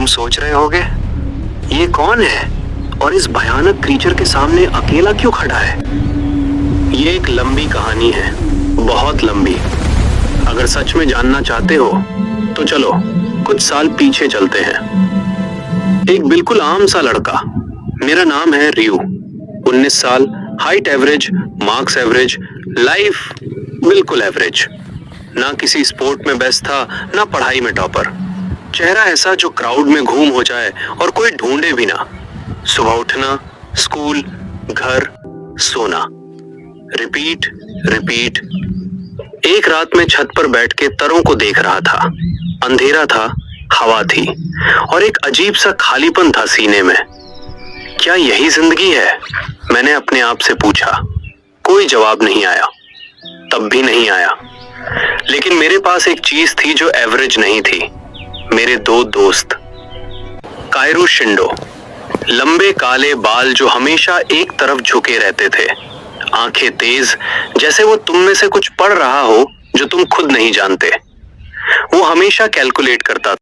सोच रहे होगे ये कौन है और इस भयानक क्रीचर के सामने अकेला क्यों खड़ा है। ये एक लंबी कहानी है, बहुत लंबी। अगर सच में जानना चाहते हो तो चलो कुछ साल पीछे चलते हैं। एक बिल्कुल आम सा लड़का, मेरा नाम है रियू, 19 साल, height average, marks average, life बिल्कुल एवरेज। ना किसी स्पोर्ट में बेस्ट था, ना पढ़ाई में टॉपर। चेहरा ऐसा जो क्राउड में घूम हो जाए और कोई ढूंढे भी ना। सुबह उठना, स्कूल, घर, सोना, रिपीट रिपीट। एक रात में छत पर बैठ के तारों को देख रहा था। अंधेरा था, हवा थी और एक अजीब सा खालीपन था सीने में। क्या यही जिंदगी है? मैंने अपने आप से पूछा। कोई जवाब नहीं आया, तब भी नहीं आया। लेकिन मेरे पास एक चीज थी जो एवरेज नहीं थी, मेरे दो दोस्त। कायरू शिंडो, लंबे काले बाल जो हमेशा एक तरफ झुके रहते थे, आंखें तेज जैसे वो तुम में से कुछ पढ़ रहा हो जो तुम खुद नहीं जानते। वो हमेशा कैलकुलेट करता